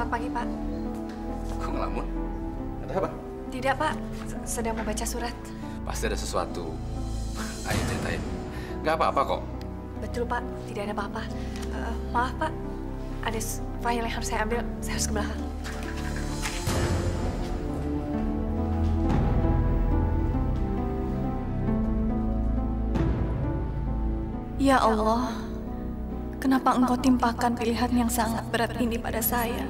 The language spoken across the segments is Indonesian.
Selamat pagi, Pak. Kok ngelamun? Ada apa? Tidak, Pak. Sedang membaca surat. Pasti ada sesuatu. Ayo ceritain. Nggak apa-apa kok. Betul, Pak. Tidak ada apa-apa. Maaf, Pak. Ada file yang harus saya ambil. Saya harus ke belakang. Ya Allah, kenapa Engkau timpakan pilihan yang sangat berat ini pada saya?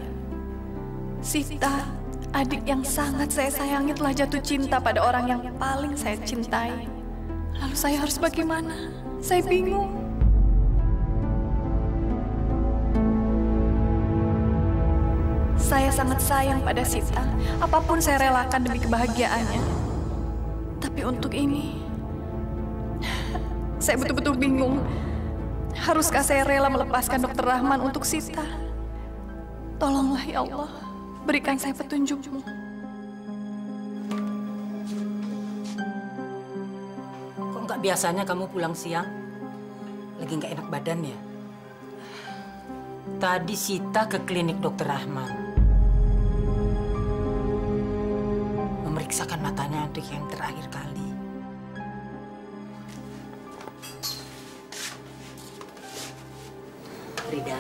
Sita, adik yang sangat saya sayangi telah jatuh cinta pada orang yang paling saya cintai. Lalu saya harus bagaimana? Saya bingung. Saya sangat sayang pada Sita. Apapun saya relakan demi kebahagiaannya. Tapi untuk ini, saya betul-betul bingung. Haruskah saya rela melepaskan Dokter Rahman untuk Sita? Tolonglah ya Allah, berikan saya petunjuk-Mu. Kok nggak biasanya kamu pulang siang? Lagi nggak enak badan ya? Tadi Sita ke klinik Dokter Rahman. Memeriksakan matanya untuk yang terakhir kali. Rida,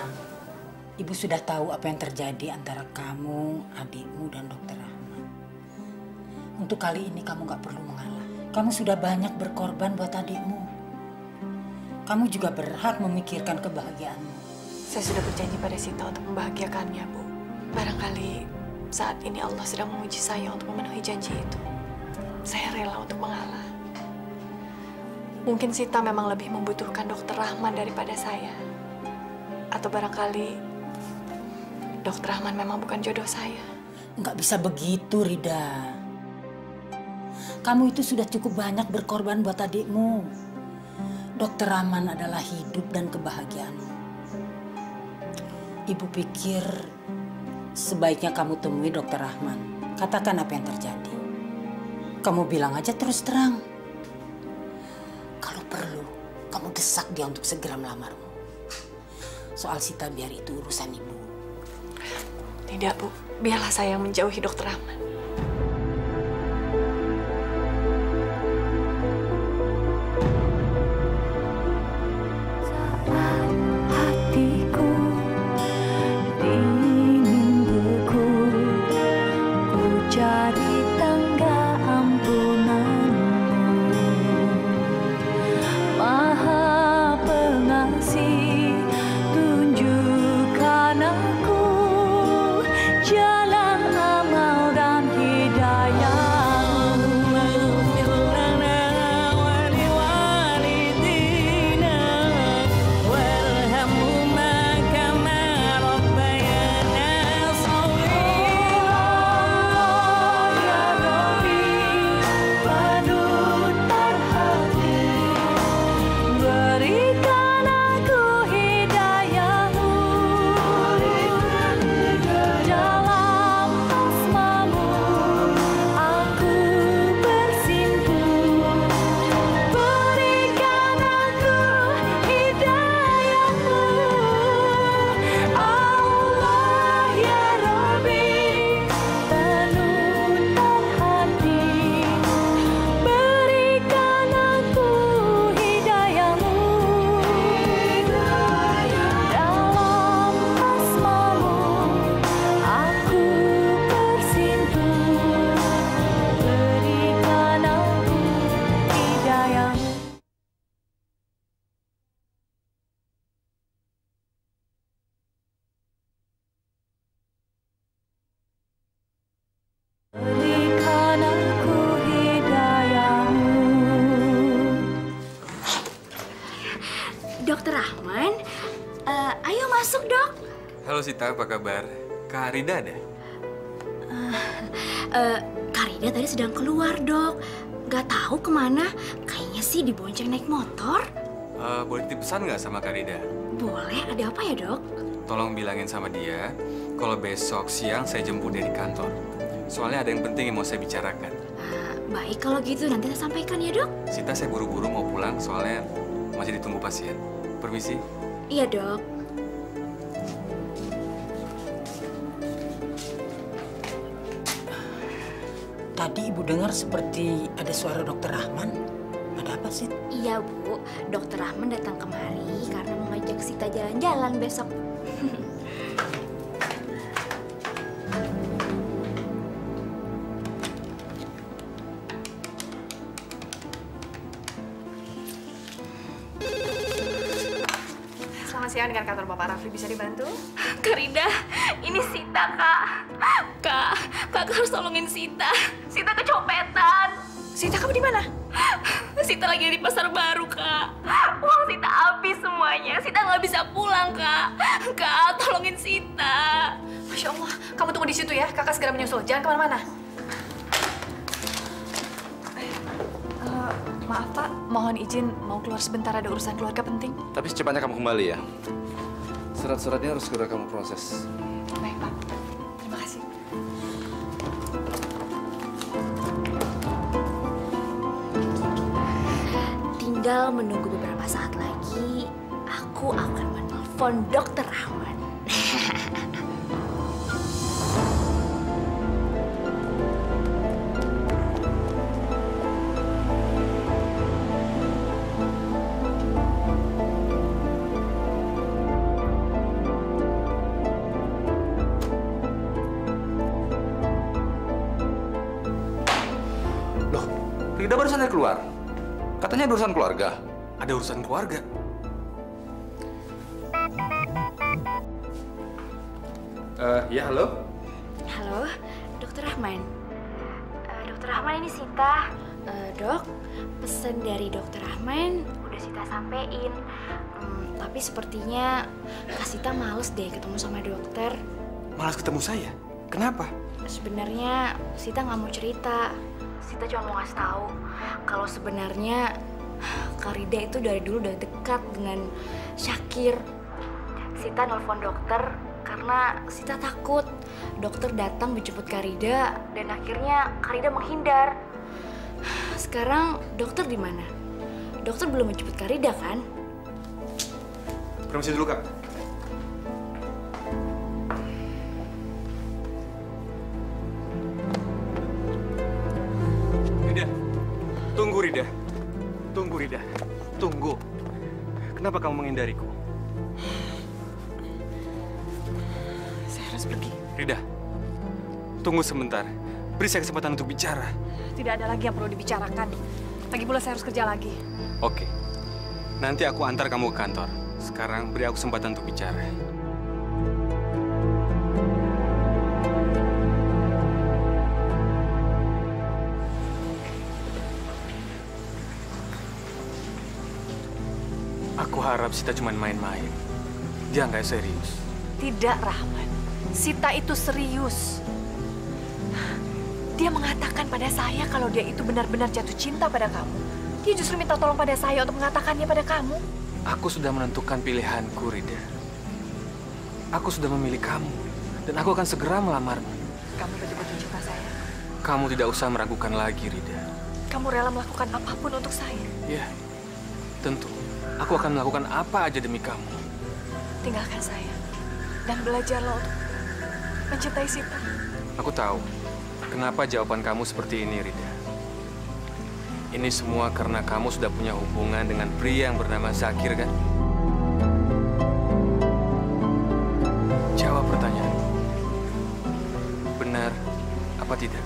Ibu sudah tahu apa yang terjadi antara kamu, adikmu, dan Dokter Rahman. Untuk kali ini kamu nggak perlu mengalah. Kamu sudah banyak berkorban buat adikmu. Kamu juga berhak memikirkan kebahagiaanmu. Saya sudah berjanji pada Sita untuk membahagiakannya, Bu. Barangkali saat ini Allah sedang menguji saya untuk memenuhi janji itu. Saya rela untuk mengalah. Mungkin Sita memang lebih membutuhkan Dokter Rahman daripada saya. Atau barangkali Dokter Rahman memang bukan jodoh saya. Nggak bisa begitu, Rida. Kamu itu sudah cukup banyak berkorban buat adikmu. Dokter Rahman adalah hidup dan kebahagiaanmu. Ibu pikir sebaiknya kamu temui Dokter Rahman. Katakan apa yang terjadi. Kamu bilang aja terus terang. Kalau perlu, kamu desak dia untuk segera melamarmu. Soal Sita biar itu urusan ibu. Tidak, Bu. Biarlah saya yang menjauhi Dokter Rahman. Dokter Rahman, ayo masuk, Dok. Halo Sita, apa kabar? Kak Rida ada? Kak Rida tadi sedang keluar, Dok. Gak tahu kemana. Kayaknya sih dibonceng naik motor. Boleh titip pesan nggak sama Kak Rida? Boleh, ada apa ya, Dok? Tolong bilangin sama dia, kalau besok siang saya jemput dia di kantor. Soalnya ada yang penting yang mau saya bicarakan. Baik, kalau gitu nanti saya sampaikan ya, Dok. Sita, saya buru-buru mau pulang soalnya masih ditunggu pasien. Permisi. Iya, Dok. Tadi Ibu dengar seperti ada suara Dokter Rahman. Ada apa sih? Iya, Bu. Dokter Rahman datang kemari karena mau ngajak Sita jalan-jalan besok. Selamat siang, dengan kantor Bapak Rafli, bisa dibantu? Kak Rida, ini Sita, Kak. Kak harus tolongin Sita. Sita kecopetan. Sita, kamu di mana? Sita lagi di pasar baru, Kak. Uang Sita habis semuanya. Sita nggak bisa pulang, Kak. Kak, tolongin Sita. Masya Allah, kamu tunggu di situ ya. Kakak segera menyusul. Jangan kemana-mana. Maaf Pak, mohon izin mau keluar sebentar, ada urusan keluarga penting. Tapi secepatnya kamu kembali ya. Surat-suratnya harus segera kamu proses. Baik Pak, terima kasih. Tinggal menunggu beberapa saat lagi, aku akan menelpon Dokter Rahman. Loh, Rida barusan dari keluar. Katanya ada urusan keluarga. Ada urusan keluarga. Ya halo. Halo, Dokter Rahman. Dokter Rahman, ini Sita. Dok, pesan dari Dokter Rahman udah Sita sampein. Tapi sepertinya Kak Sita males deh ketemu sama dokter. Malas ketemu saya. Kenapa? Sebenarnya Sita nggak mau cerita. Sita cuma mau ngasih tahu kalau sebenarnya Kak Rida itu dari dulu udah dekat dengan Syakir. Sita nelfon dokter karena Sita takut dokter datang menjemput Kak Rida dan akhirnya Kak Rida menghindar. Sekarang dokter di mana? Dokter belum menjemput Kak Rida kan? Permisi dulu, Kak. Rida, tunggu Rida. Tunggu Rida, tunggu. Kenapa kamu menghindariku? Saya harus pergi. Rida, tunggu sebentar. Beri saya kesempatan untuk bicara. Tidak ada lagi yang perlu dibicarakan. Lagi pula saya harus kerja lagi. Oke, nanti aku antar kamu ke kantor. Sekarang beri aku kesempatan untuk bicara. Aku harap Sita cuma main-main. Dia nggak serius. Tidak, Rahman. Sita itu serius. Dia mengatakan pada saya kalau dia itu benar-benar jatuh cinta pada kamu. Dia justru minta tolong pada saya untuk mengatakannya pada kamu. Aku sudah menentukan pilihanku, Rida. Aku sudah memilih kamu. Dan aku akan segera melamarmu. Kamu betul-betul cinta saya. Kamu tidak usah meragukan lagi, Rida. Kamu rela melakukan apapun untuk saya. Ya, tentu. Aku akan melakukan apa aja demi kamu. Tinggalkan saya. Dan belajarlah untuk mencintai Sita. Aku tahu kenapa jawaban kamu seperti ini, Rida. Ini semua karena kamu sudah punya hubungan dengan pria yang bernama Zakir, kan? Jawab pertanyaan. Benar apa tidak?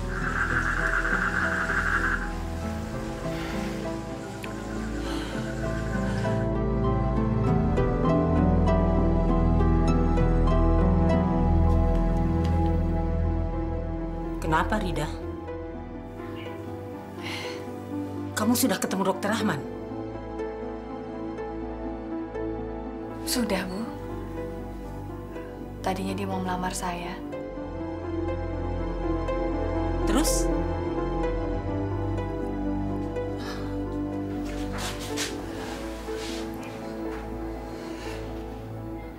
Kenapa, Rida? Kamu sudah ketemu Dokter Rahman? Sudah, Bu. Tadinya dia mau melamar saya. Terus?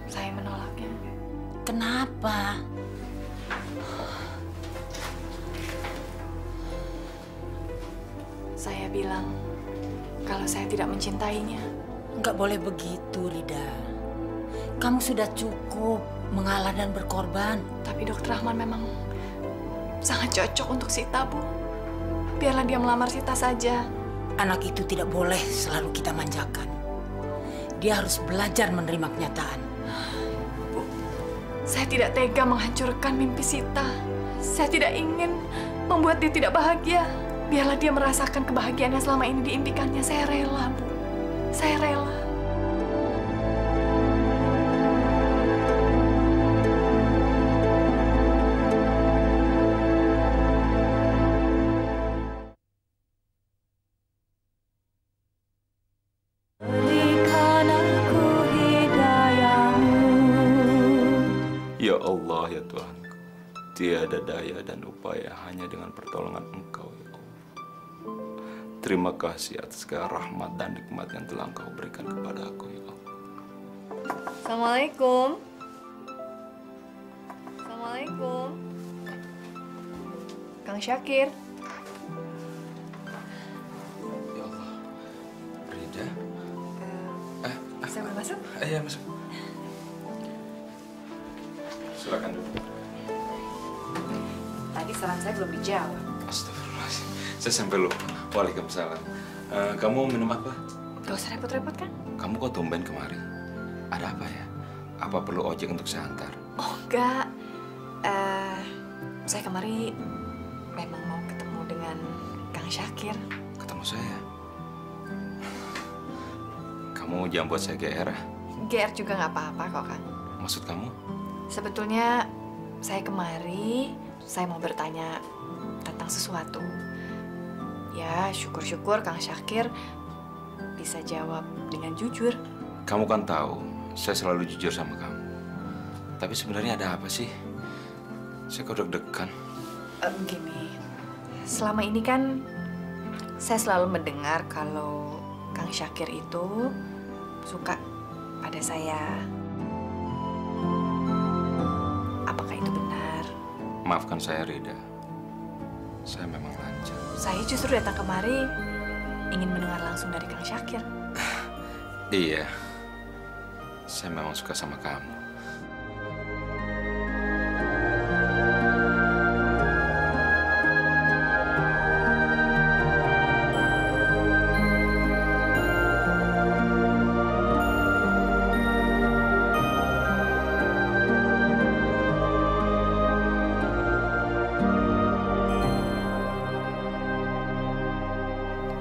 Saya menolaknya. Kenapa? Saya bilang kalau saya tidak mencintainya. Nggak boleh begitu, Rida. Kamu sudah cukup mengalah dan berkorban. Tapi Dokter Rahman memang sangat cocok untuk Sita, Bu. biarlah dia melamar Sita saja. Anak itu tidak boleh selalu kita manjakan. Dia harus belajar menerima kenyataan. Bu, saya tidak tega menghancurkan mimpi Sita. Saya tidak ingin membuat dia tidak bahagia. Biarlah dia merasakan kebahagiaan yang selama ini diimpikannya. Saya rela, Bu. Saya rela. Ya Allah, ya Tuhanku, tiada daya dan upaya hanya dengan pertolongan Engkau, ya Allah. Terima kasih atas segala rahmat dan nikmat yang telah Engkau berikan kepada aku, ya Allah. Assalamualaikum. Assalamualaikum. Kang Syakir. Ya Allah, Rida. Saya boleh masuk? Iya, masuk. Silakan duduk. Tadi saran saya belum dijawab. Astagfirullahaladzim, saya sampai lupa. Waalaikumsalam. Kamu minum apa? Gak usah repot-repot kan? Kamu kok tumben kemari? Ada apa ya? Apa perlu ojek untuk saya antar? Oh enggak. Saya kemari memang mau ketemu dengan Kang Syakir. Ketemu saya? Kamu jangan buat saya GR ya? GR juga nggak apa-apa kok, Kang. Maksud kamu? Sebetulnya saya kemari, saya mau bertanya tentang sesuatu. Ya, syukur-syukur Kang Syakir bisa jawab dengan jujur. Kamu kan tahu, saya selalu jujur sama kamu. Tapi sebenarnya ada apa sih? Saya kok deg-degan. Begini, selama ini kan saya selalu mendengar kalau Kang Syakir itu suka pada saya. Apakah itu benar? Maafkan saya, Rida. Saya memang lancar. Saya justru datang kemari ingin mendengar langsung dari Kang Syakir. Iya, saya memang suka sama kamu.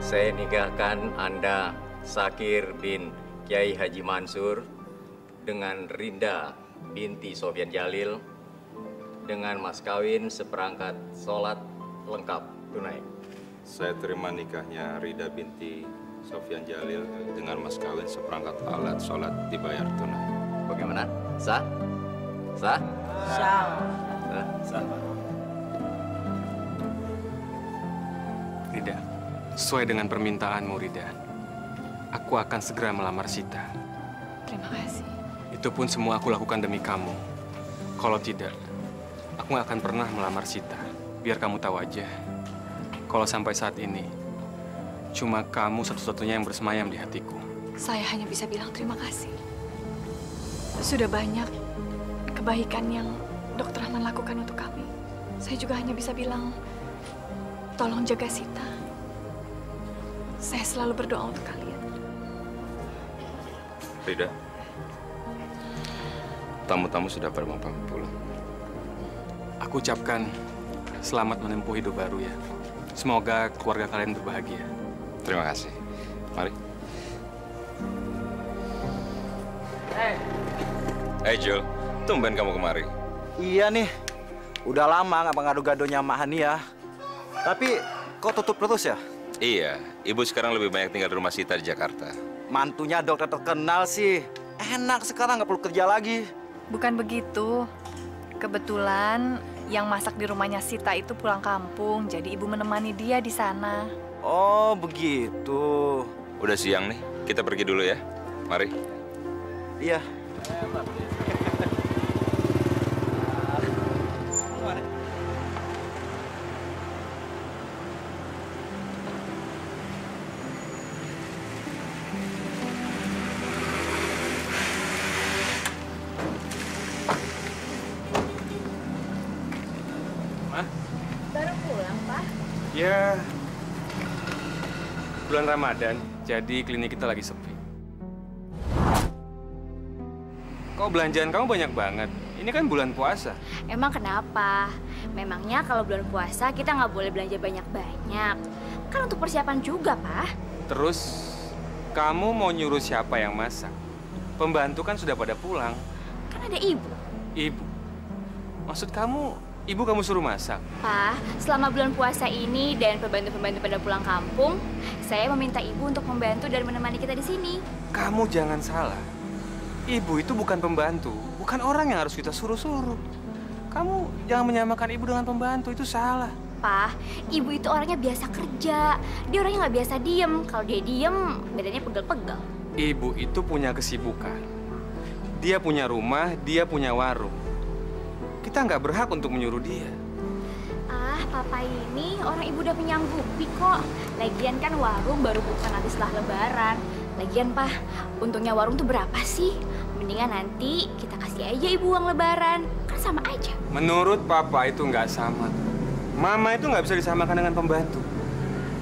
Saya nikahkan Anda, Syakir bin Kiai Haji Mansur, dengan Rinda binti Sofyan Jalil, dengan mas kawin seperangkat sholat lengkap tunai. Saya terima nikahnya Rida binti Sofyan Jalil dengan mas kawin seperangkat alat sholat dibayar tunai. Bagaimana? Sah? Sah? Syam. Sah? Sah. Rida, sesuai dengan permintaanmu, Rida, aku akan segera melamar Sita. Terima kasih. Itu pun semua aku lakukan demi kamu. Kalau tidak, aku nggak akan pernah melamar Sita. Biar kamu tahu aja, kalau sampai saat ini, cuma kamu satu-satunya yang bersemayam di hatiku. Saya hanya bisa bilang terima kasih. Sudah banyak kebaikan yang Dokter Rahman lakukan untuk kami. Saya juga hanya bisa bilang, tolong jaga Sita. Saya selalu berdoa untuk kalian. Rida, tamu-tamu sudah pada mau pamit pulang. Aku ucapkan selamat menempuh hidup baru ya. Semoga keluarga kalian berbahagia. Terima kasih. Mari. Hey Jul, tumben kamu kemari. Iya nih, udah lama nggak ngadu-gadunya sama Hania. Tapi kok tutup terus ya? Iya, ibu sekarang lebih banyak tinggal di rumah Sita di Jakarta. Mantunya dokter terkenal sih. Enak sekarang nggak perlu kerja lagi. Bukan begitu. Kebetulan yang masak di rumahnya Sita itu pulang kampung, jadi ibu menemani dia di sana. Oh begitu. Udah siang nih, kita pergi dulu ya. Mari. Iya. Baru pulang, Pak? Ya, bulan Ramadan, jadi klinik kita lagi sepi. Kok belanjaan kamu banyak banget? Ini kan bulan puasa. Emang kenapa? Memangnya kalau bulan puasa kita nggak boleh belanja banyak-banyak? Kan untuk persiapan juga, Pak. Terus, kamu mau nyuruh siapa yang masak? Pembantu kan sudah pada pulang. Kan ada ibu. Ibu? Maksud kamu, ibu kamu suruh masak? Pak, selama bulan puasa ini dan pembantu-pembantu pada pulang kampung, saya meminta ibu untuk membantu dan menemani kita di sini. Kamu jangan salah. Ibu itu bukan pembantu, bukan orang yang harus kita suruh-suruh. Kamu jangan menyamakan ibu dengan pembantu, itu salah. Pak, ibu itu orangnya biasa kerja. Dia orangnya nggak biasa diem. Kalau dia diem, badannya pegel-pegel. Ibu itu punya kesibukan. Dia punya rumah, dia punya warung. Kita nggak berhak untuk menyuruh dia. Ah, papa ini orang ibu udah menyanggupi kok. Lagian kan warung baru buka nanti setelah lebaran. Lagian, Pak, untungnya warung tuh berapa sih? Mendingan nanti kita kasih aja ibu uang lebaran. Kan sama aja. Menurut papa itu nggak sama. Mama itu nggak bisa disamakan dengan pembantu.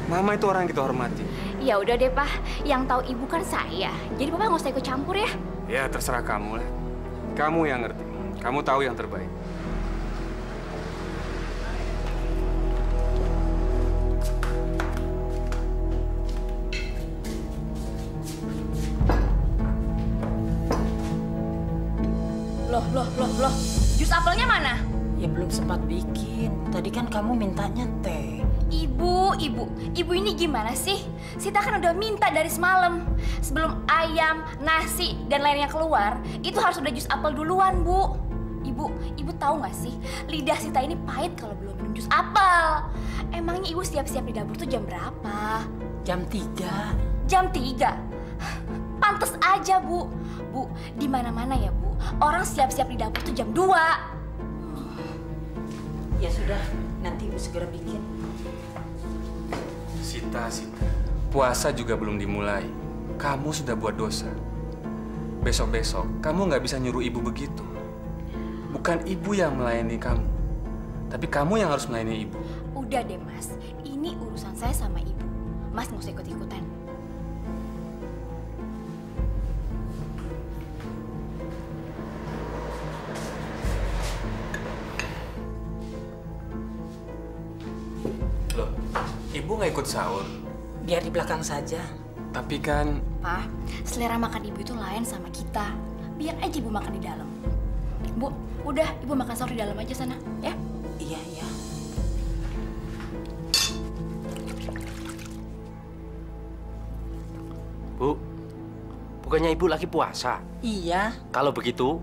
Mama itu orang yang kita hormati. Ya udah deh, Pak. Yang tahu ibu kan saya. Jadi papa nggak usah ikut campur ya. Ya, terserah kamu lah. Kamu yang ngerti. Kamu tahu yang terbaik. Loh. Jus apelnya mana? Ya belum sempat bikin. Tadi kan kamu mintanya teh. Ibu ini gimana sih? Sita kan udah minta dari semalam. Sebelum ayam, nasi, dan lainnya keluar, itu harus udah jus apel duluan, Bu. Ibu tahu nggak sih? Lidah Sita ini pahit kalau belum minum jus apel. Emangnya ibu siap-siap di dapur tuh jam berapa? Jam 3. Jam 3? Pantes aja, Bu. Bu, di mana-mana ya, Bu. Orang siap-siap di dapur tuh jam 2. Ya sudah, nanti ibu segera bikin. Sita. Puasa juga belum dimulai. Kamu sudah buat dosa. Besok-besok, kamu nggak bisa nyuruh ibu begitu. Bukan ibu yang melayani kamu. Tapi kamu yang harus melayani ibu. Udah deh, Mas. Ini urusan saya sama ibu. Mas nggak usah ikut-ikutan. Loh, ibu nggak ikut sahur? Biar di belakang saja. Tapi kan... Pak, selera makan ibu itu lain sama kita. Biar aja ibu makan di dalam. Bu, udah ibu makan sahur di dalam aja sana, ya? Iya. Bu, bukannya ibu lagi puasa? Iya. Kalau begitu,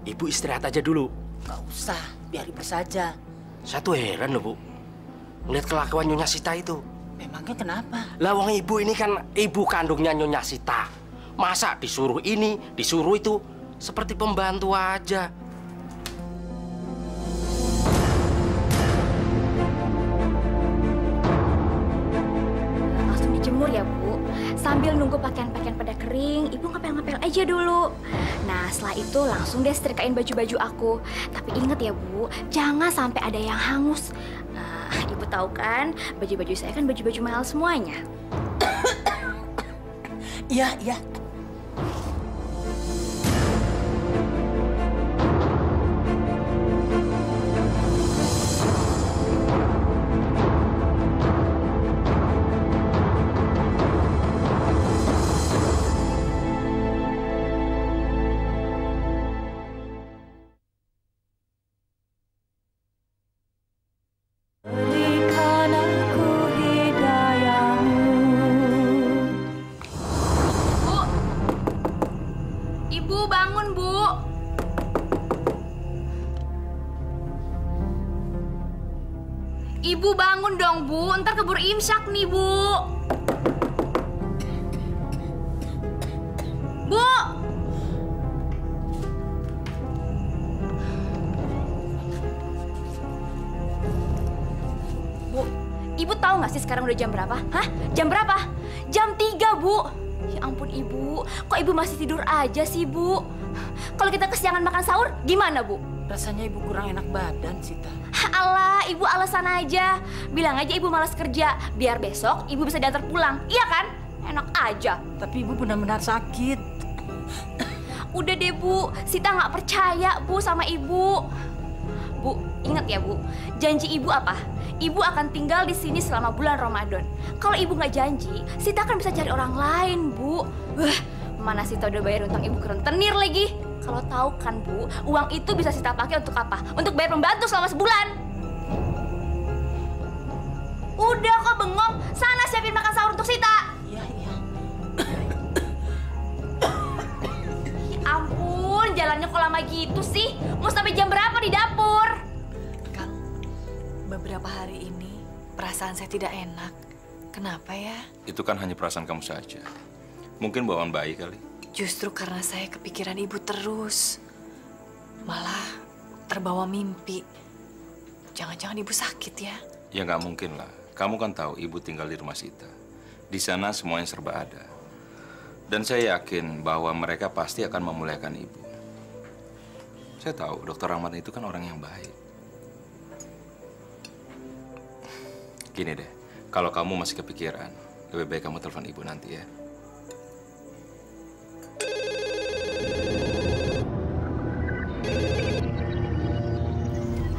ibu istirahat aja dulu. Nggak usah, biar ibu saja. Saya tuh heran loh, Bu. Ngeliat kelakuan Nyonya Sita itu. Memangnya kenapa? Lah wong ibu ini kan ibu kandungnya Nyonya Sita. Masa disuruh ini, disuruh itu, seperti pembantu aja. Langsung dijemur ya, Bu. Sambil nunggu pakaian-pakaian pada kering, ibu ngepel-ngepel aja dulu. Nah, setelah itu langsung deh setrikain baju-baju aku. Tapi inget ya, Bu, jangan sampai ada yang hangus. Nah, ibu tahu kan, baju-baju saya kan baju-baju mahal semuanya. Iya. Ibu bangun, Bu. Ibu bangun dong, Bu. Ntar keburu imsak nih, Bu. Bu. Bu, Ibu tahu nggak sih sekarang udah jam berapa? Hah? Jam berapa? Jam 3, Bu. Ya ampun, Ibu. Kok Ibu masih tidur aja sih, Bu? Kalau kita kesiangan makan sahur, gimana, Bu? Rasanya ibu kurang enak badan, Sita. Alah, Ibu alasan aja. Bilang aja Ibu malas kerja, biar besok Ibu bisa diantar pulang. Iya kan? Enak aja. Tapi Ibu benar-benar sakit. Udah deh Bu, Sita nggak percaya Bu sama Ibu. Bu, ingat ya Bu, janji Ibu apa? Ibu akan tinggal di sini selama bulan Ramadan. Kalau Ibu nggak janji, Sita kan bisa cari orang lain Bu. Wah, mana Sita udah bayar utang Ibu ke rentenir lagi. Kalau tahu kan Bu, uang itu bisa Sita pakai untuk apa? Untuk bayar pembantu selama sebulan. Udah kok bengong, sana siapin makan sahur untuk Sita. Iya. Ya ampun, jalannya kok lama gitu sih? Mau sampai jam berapa di dapur? Kang, beberapa hari ini perasaan saya tidak enak. Kenapa ya? Itu kan hanya perasaan kamu saja. Mungkin bawaan bayi kali. Justru karena saya kepikiran Ibu terus. Malah terbawa mimpi. Jangan-jangan Ibu sakit ya? Ya nggak mungkin lah. Kamu kan tahu Ibu tinggal di rumah Sita. Di sana semuanya serba ada. Dan saya yakin bahwa mereka pasti akan memuliakan Ibu. Saya tahu Dokter Rahmat itu kan orang yang baik. Gini deh, kalau kamu masih kepikiran, lebih baik kamu telepon Ibu nanti ya.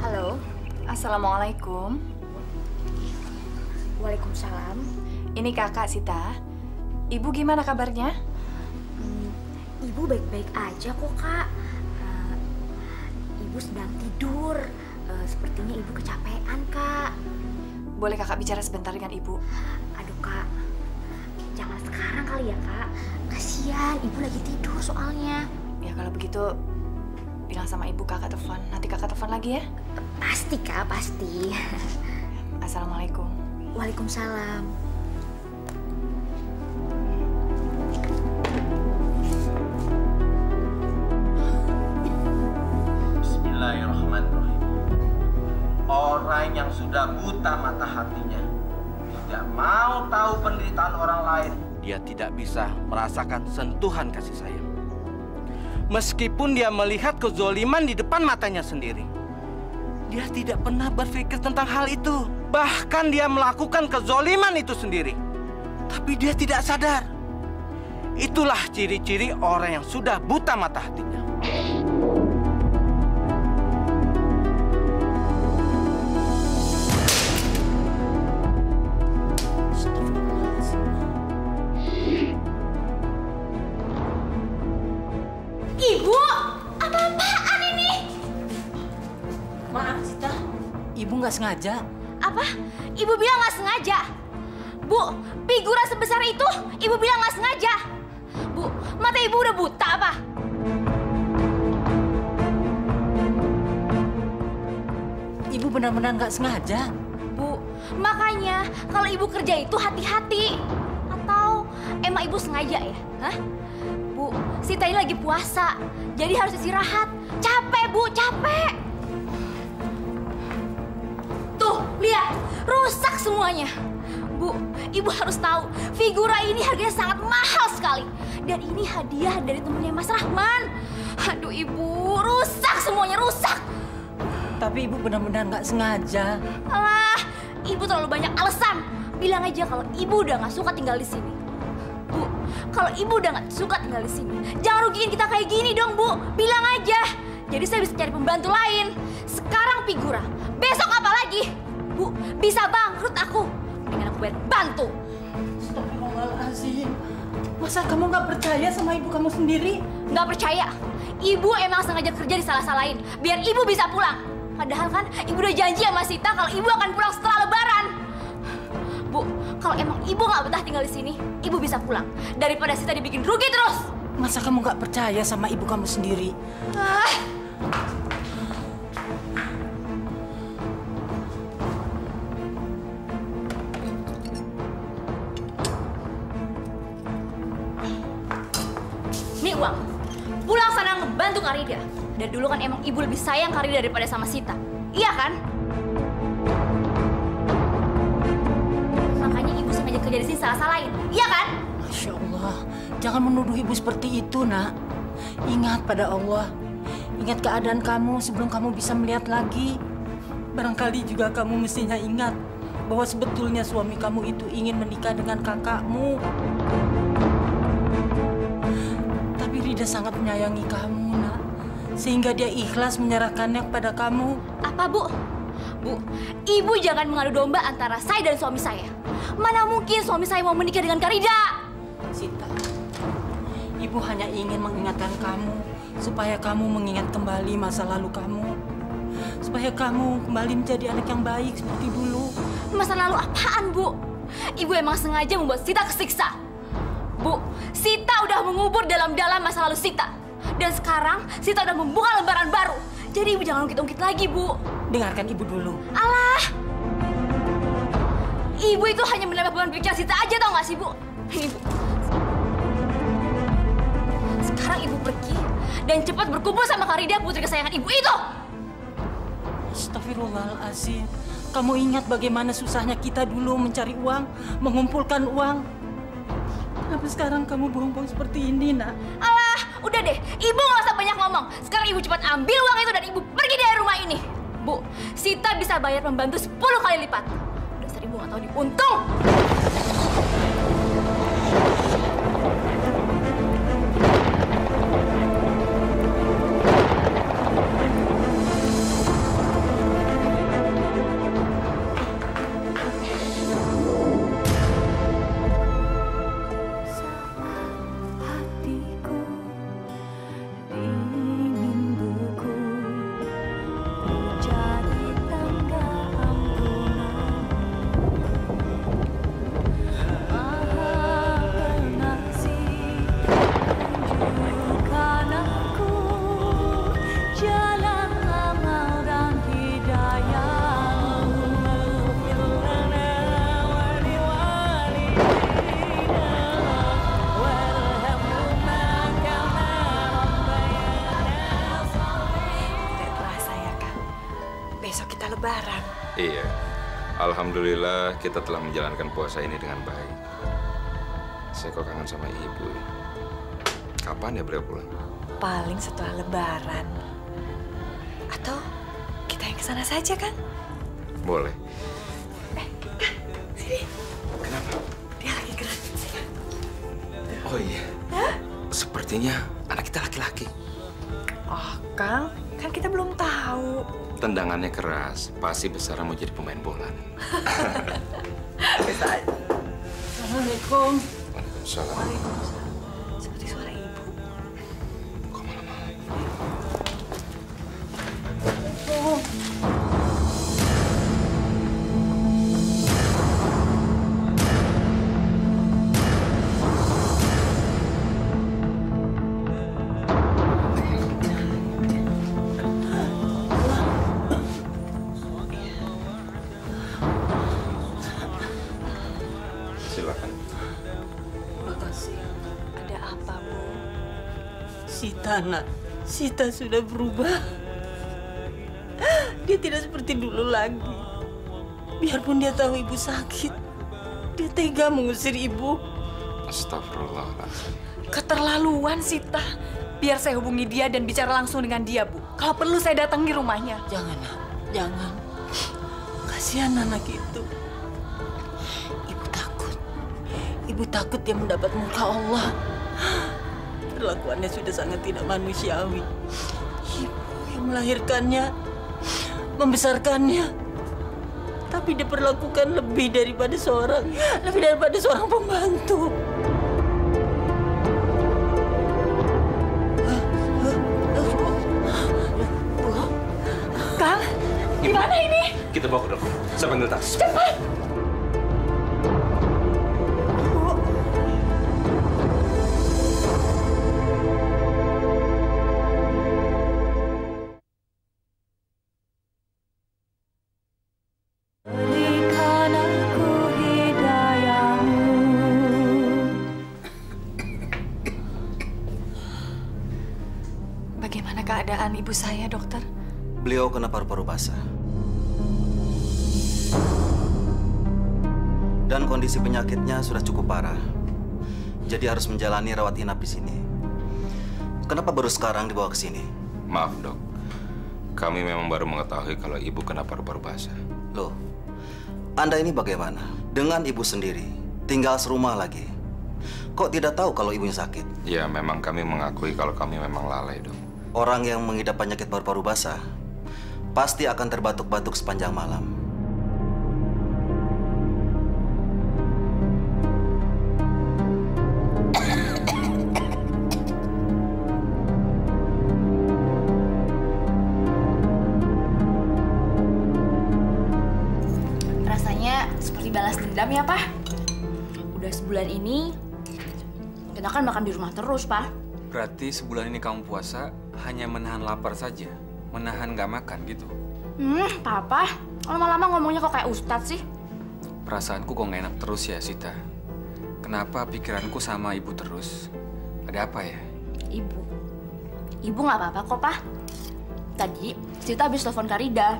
Halo. Assalamualaikum. Waalaikumsalam. Ini kakak Sita. Ibu gimana kabarnya? Ibu baik-baik aja kok, Kak. Ibu sedang tidur. Sepertinya Ibu kecapean, Kak. Boleh kakak bicara sebentar dengan Ibu? Aduh, Kak. Jangan sekarang kali ya, Kak. Kasihan, Ibu lagi tidur soalnya. Ya kalau begitu, bilang sama Ibu kakak telepon. Nanti kakak telepon lagi ya? Pasti, Kak, pasti. Assalamualaikum. Waalaikumsalam. Bismillahirrahmanirrahim. Orang yang sudah buta mata hatinya, tidak mau tahu penderitaan orang lain, dia tidak bisa merasakan sentuhan kasih sayang. Meskipun dia melihat kezoliman di depan matanya sendiri, dia tidak pernah berpikir tentang hal itu. Bahkan dia melakukan kezoliman itu sendiri. Tapi dia tidak sadar. Itulah ciri-ciri orang yang sudah buta mata hatinya. Ibu, apa-apaan ini? Maaf, Sita. Ibu nggak sengaja. Apa? Ibu bilang nggak sengaja. Bu, figura sebesar itu, Ibu bilang nggak sengaja. Bu, mata Ibu udah buta apa? Ibu benar-benar nggak sengaja. Bu, makanya kalau Ibu kerja itu hati-hati. Atau emang Ibu sengaja ya? Hah? Bu, Sita ini lagi puasa, jadi harus istirahat. Capek, Bu, capek. Tuh, lihat, rusak semuanya. Bu, Ibu harus tahu, figura ini harganya sangat mahal sekali. Dan ini hadiah dari temennya Mas Rahman. Aduh, Ibu, rusak semuanya, rusak. Tapi Ibu benar-benar nggak sengaja. Alah, Ibu terlalu banyak alasan. Bilang aja kalau Ibu udah nggak suka tinggal di sini. Bu, kalau Ibu udah nggak suka tinggal di sini, jangan rugiin kita kayak gini dong, Bu. Bilang aja. Jadi saya bisa cari pembantu lain. Sekarang figura, besok apa lagi? Bu, bisa bangkrut aku. Mendingan aku bayar bantu. Astagfirullahaladzim. Masa kamu nggak percaya sama ibu kamu sendiri? Nggak percaya. Ibu emang sengaja kerja disalah-salahin, biar Ibu bisa pulang. Padahal kan Ibu udah janji sama Sita kalau Ibu akan pulang setelah Lebaran. Bu, kalau emang Ibu nggak betah tinggal di sini, Ibu bisa pulang. Daripada Sita dibikin rugi terus. Masa kamu nggak percaya sama ibu kamu sendiri? Nih uang, pulang sana ngebantu Karida. Dan dulu kan emang Ibu lebih sayang Karida daripada sama Sita. Iya kan? Makanya Ibu sengaja kerja di sini salah-salahin. Iya kan? Masya Allah, jangan menuduh ibu seperti itu, Nak. Ingat pada Allah. Ingat keadaan kamu sebelum kamu bisa melihat lagi. Barangkali juga kamu mestinya ingat bahwa sebetulnya suami kamu itu ingin menikah dengan kakakmu. Tapi Rida sangat menyayangi kamu, nak. Sehingga dia ikhlas menyerahkannya kepada kamu. Apa, Bu? Bu, Ibu jangan mengadu domba antara saya dan suami saya. Mana mungkin suami saya mau menikah dengan Karida? Sita, Ibu hanya ingin mengingatkan kamu supaya kamu mengingat kembali masa lalu kamu. Supaya kamu kembali menjadi anak yang baik seperti dulu. Masa lalu apaan, Bu? Ibu emang sengaja membuat Sita kesiksa. Bu, Sita udah mengubur dalam-dalam masa lalu Sita. Dan sekarang Sita udah membuka lembaran baru. Jadi Ibu jangan ungkit-ungkit lagi, Bu. Dengarkan Ibu dulu. Alah! Ibu itu hanya menambah beban pikiran Sita aja, tau gak sih, Bu? Ini, Bu. Sekarang Ibu pergi dan cepat berkumpul sama Karida, putri kesayangan Ibu itu! Astagfirullahaladzim. Kamu ingat bagaimana susahnya kita dulu mencari uang, mengumpulkan uang. Kenapa sekarang kamu bohong-bohong seperti ini, nak? Alah, udah deh. Ibu nggak usah banyak ngomong. Sekarang Ibu cepat ambil uang itu dan Ibu pergi dari rumah ini. Bu, Sita bisa bayar pembantu 10 kali lipat. Dasar Ibu nggak tahu diuntung. Lebaran. Iya, alhamdulillah kita telah menjalankan puasa ini dengan baik. Saya kok kangen sama ibu. Kapan ya beliau pulang? Paling setelah Lebaran. Atau kita yang kesana saja kan? Boleh. Sini. Kenapa? Dia lagi gerak. Oh iya. Hah? Sepertinya anak kita laki-laki. Oh, Kang, kan kita belum tahu. Tendangannya keras, pasti besar mau jadi pemain bola. Bisa aja. Assalamualaikum. Waalaikumsalam. Waalaikumsalam. Seperti suara ibu. Kok malam-malam? Oh. Silakan. Makasih. Ada apa, Bu? Sita, nak. Sita sudah berubah. Dia tidak seperti dulu lagi. Biarpun dia tahu ibu sakit, dia tega mengusir ibu. Astagfirullahaladzim. Keterlaluan, Sita. Biar saya hubungi dia dan bicara langsung dengan dia, Bu. Kalau perlu saya datangi rumahnya. Jangan, nak. Jangan. Kasihan anak itu. Ibu takut. Ibu takut dia mendapat muka Allah. Perlakuannya sudah sangat tidak manusiawi. Ibu yang melahirkannya, membesarkannya, tapi diperlakukan lebih daripada seorang pembantu. Kang, gimana ini? Kita bawa ke dokter. Saya panggil taksi. Cepat! Bagaimana keadaan ibu saya, dokter? Beliau kena paru-paru basah. Dan kondisi penyakitnya sudah cukup parah. Jadi harus menjalani rawat inap di sini. Kenapa baru sekarang dibawa ke sini? Maaf, Dok. Kami memang baru mengetahui kalau ibu kena paru-paru basah. Loh, Anda ini bagaimana? Dengan ibu sendiri, tinggal serumah lagi. Kok tidak tahu kalau ibunya sakit? Ya, memang kami mengakui kalau kami memang lalai, Dok. Orang yang mengidap penyakit paru-paru basah pasti akan terbatuk-batuk sepanjang malam. Rasanya seperti balas dendam ya, Pak. Udah sebulan ini kita kan makan di rumah terus, Pak. Berarti sebulan ini kamu puasa hanya menahan lapar saja? Menahan nggak makan gitu? Papa, lama-lama ngomongnya kok kayak ustadz sih? Perasaanku kok nggak enak terus ya, Sita. Kenapa pikiranku sama ibu terus? Ada apa ya? Ibu? Ibu nggak apa-apa kok, Pak. Tadi Sita habis telepon Karida.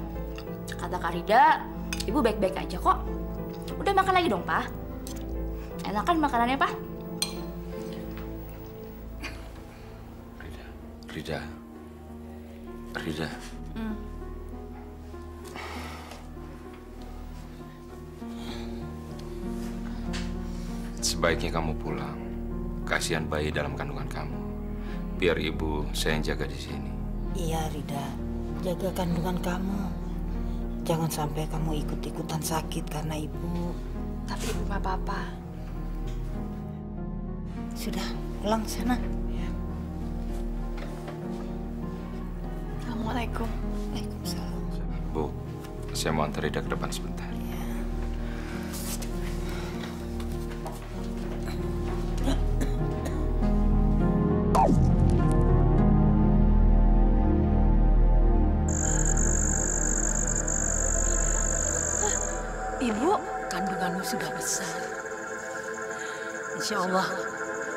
Kata Karida, ibu baik-baik aja kok. Udah makan lagi dong, Pak. Enak kan makanannya, Pak? Rida. Sebaiknya kamu pulang. Kasihan bayi dalam kandungan kamu. Biar ibu saya yang jaga di sini. Iya, Rida. Jaga kandungan kamu. Jangan sampai kamu ikut-ikutan sakit karena ibu. Tapi ibu nggak apa-apa. Sudah, pulang sana. Assalamualaikum. Waalaikumsalam. Bu, saya mau antar Rida ke depan sebentar. Ibu, Kandunganmu sudah besar. Insya Allah,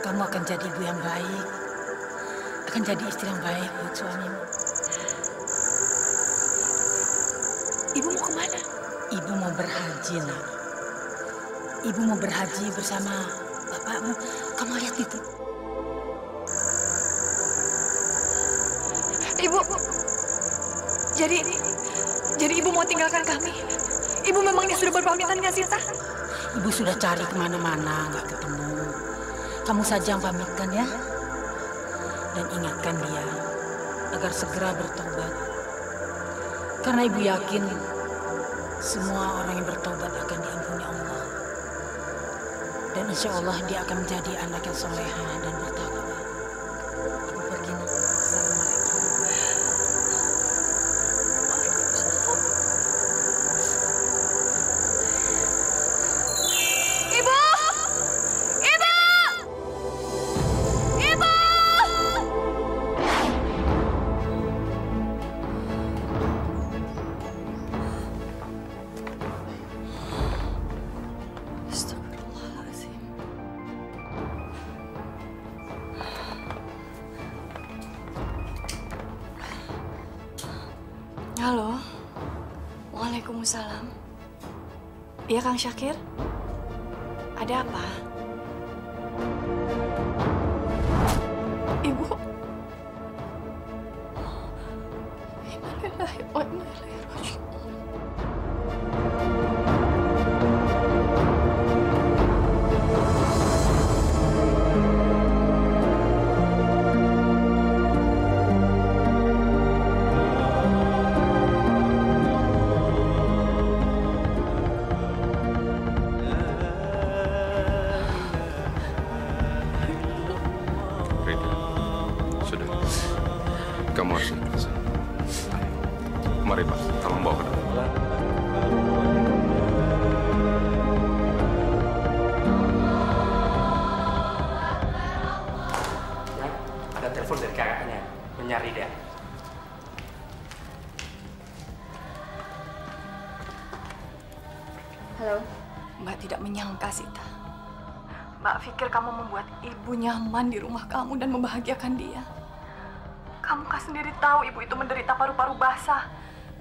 kamu akan jadi ibu yang baik. Akan jadi istri yang baik buat suamimu. ibu mau kemana? Ibu mau berhaji, nak. Ibu mau berhaji bersama bapakmu. Kamu lihat itu. Ibu, jadi ibu mau tinggalkan kami? Ibu memangnya sudah berpamitan nggak, Sita? Ibu sudah cari kemana-mana, nggak ketemu. Kamu saja yang pamitkan ya. Dan ingatkan dia agar segera bertobat. Karena ibu yakin semua orang yang bertobat akan diampuni Allah. Dan insya Allah dia akan menjadi anak yang soleha dan bertakwa. Ibu pergi, nak. Halo. Waalaikumsalam. Iya, Kang Syakir? Ada apa? Ibu? Innalillahi wa inna ilaihi raji'un. Kamu harus ikhlas. Mari, Pak. Tolong bawa ke dalam. Ada telepon dari kakaknya, mencari dia. Halo. Mbak tidak menyangka, Sita. Mbak pikir kamu membuat ibu nyaman di rumah kamu dan membahagiakan dia. Kamu kan sendiri tahu ibu itu menderita paru-paru basah.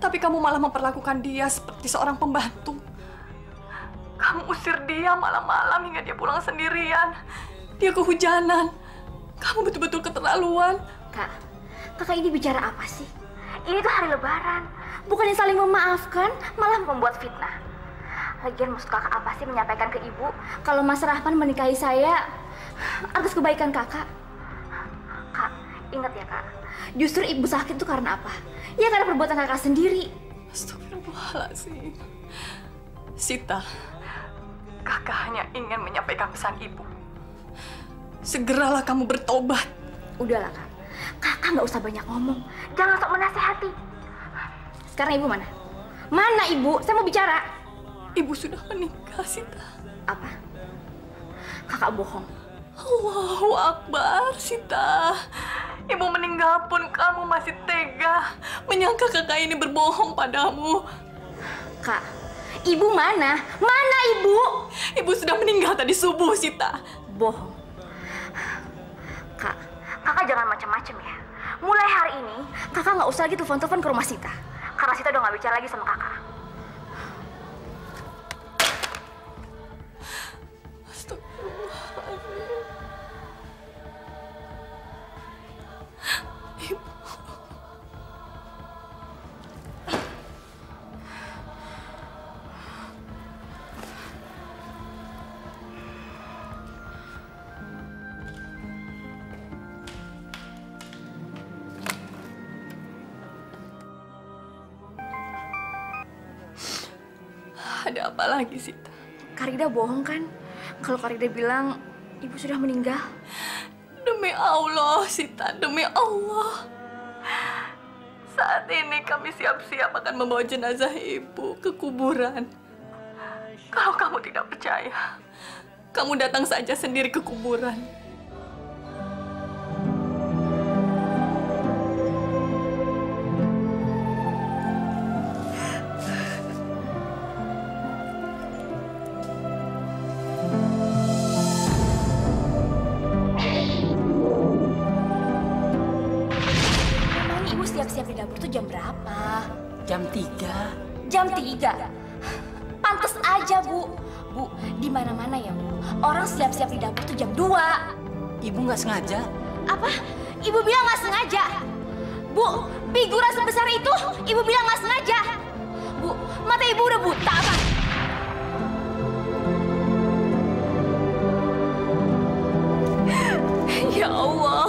Tapi kamu malah memperlakukan dia seperti seorang pembantu. Kamu usir dia malam-malam hingga dia pulang sendirian. Dia kehujanan. Kamu betul-betul keterlaluan. Kak, kakak ini bicara apa sih? Ini tuh hari Lebaran. Bukannya saling memaafkan, malah membuat fitnah. Lagian maksud kakak apa sih menyampaikan ke ibu kalau Mas Rahman menikahi saya atas kebaikan kakak? Kak, ingat ya kak, justru ibu sakit itu karena apa? Ya karena perbuatan kakak sendiri. Astagfirullahaladzim. Sita, kakak hanya ingin menyampaikan pesan ibu. Segeralah kamu bertobat. Udahlah kak, kakak nggak usah banyak ngomong. Jangan sok menasehati. Sekarang ibu mana? Mana ibu? Saya mau bicara. Ibu sudah meninggal, Sita. Apa? Kakak bohong. Allahu Akbar, Sita. Ibu meninggal pun kamu masih tega menyangka kakak ini berbohong padamu. Kak, ibu mana? Mana ibu? Ibu sudah meninggal tadi subuh, Sita. Bohong. Kak, kakak jangan macam-macam ya. Mulai hari ini, kakak nggak usah lagi telepon-telepon ke rumah Sita. Karena Sita udah nggak bicara lagi sama kakak. Ada apa lagi, Sita? Karida bohong kan? Kalau Karida bilang ibu sudah meninggal. Demi Allah, Sita, demi Allah. Saat ini kami siap-siap akan membawa jenazah ibu ke kuburan. Kalau kamu tidak percaya, kamu datang saja sendiri ke kuburan. Siap-siap di dapur tuh jam berapa? Jam 3. Jam 3? Pantes aja, Bu. Bu, di mana-mana ya, Bu. Orang siap-siap di dapur tuh jam 2. Ibu nggak sengaja? Apa? Ibu bilang nggak sengaja? Bu, figura sebesar itu, Ibu bilang nggak sengaja. Bu, mata Ibu udah buta, apa? Ya Allah.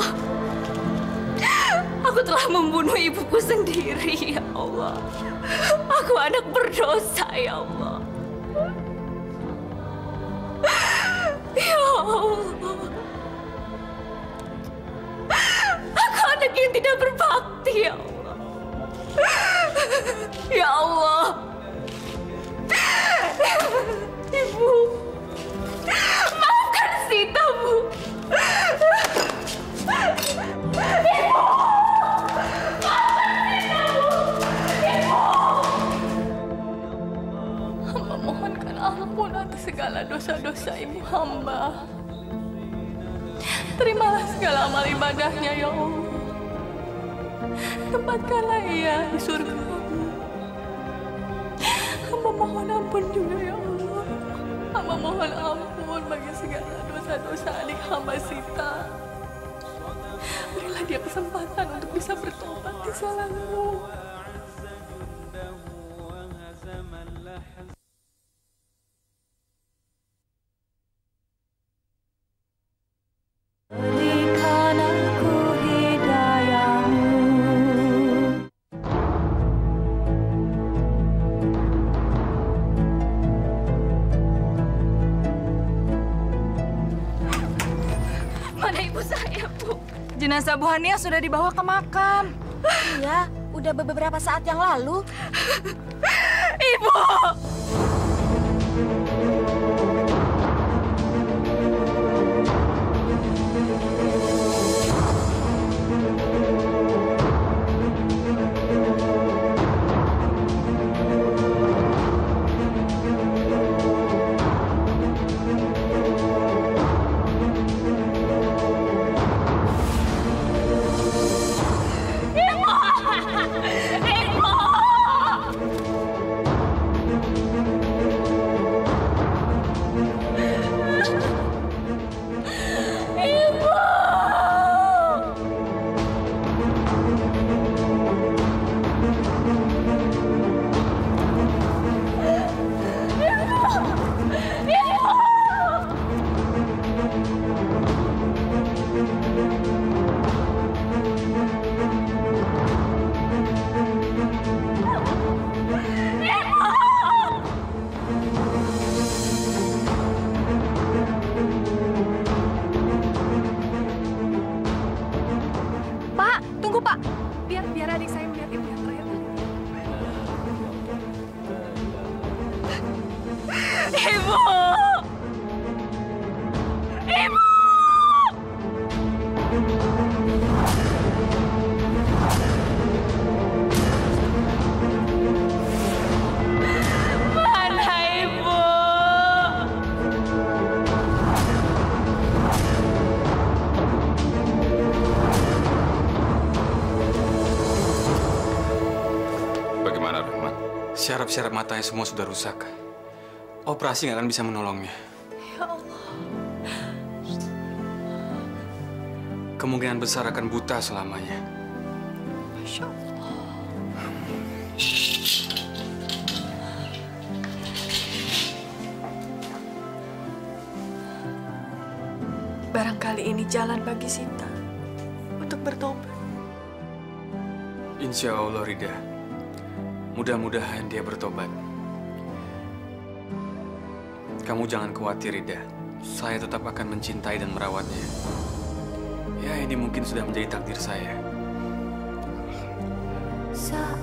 Aku telah membunuh ibuku sendiri, ya Allah. Aku anak berdosa, ya Allah. Ya Allah. Aku anak yang tidak berbakti, ya Allah. Ya Allah. Ibu. Maafkan Sita, Bu. Ibu. Hamba mohonkan ampun atas segala dosa-dosa ibu hamba. Terimalah segala amal ibadahnya, ya Allah. Tempatkanlah ia di surga. Hamba mohon ampun juga, ya Allah. Hamba mohon ampun bagi segala dosa-dosa adik hamba Sita. Berilah dia kesempatan untuk bisa bertobat di jalanmu. Berikan aku hidayahmu. Mana ibu saya, Bu? Jenazah Bu Hania sudah dibawa ke makam. Iya, udah beberapa saat yang lalu. Ibu! Pak. Biar adik saya melihat ibu yang terakhir kali. Ibu! Ibu! Mana ibu? Bagaimana, Rahmat? Syaraf-syaraf matanya semua sudah rusak. Operasi nggak akan bisa menolongnya. Ya Allah. Kemungkinan besar akan buta selamanya. Masya Allah. Barangkali ini jalan bagi Sita untuk bertobat. Insya Allah, Rida. Mudah-mudahan dia bertobat. Kamu jangan khawatir, Rida. Saya tetap akan mencintai dan merawatnya. Ya, ini mungkin sudah menjadi takdir saya. Saat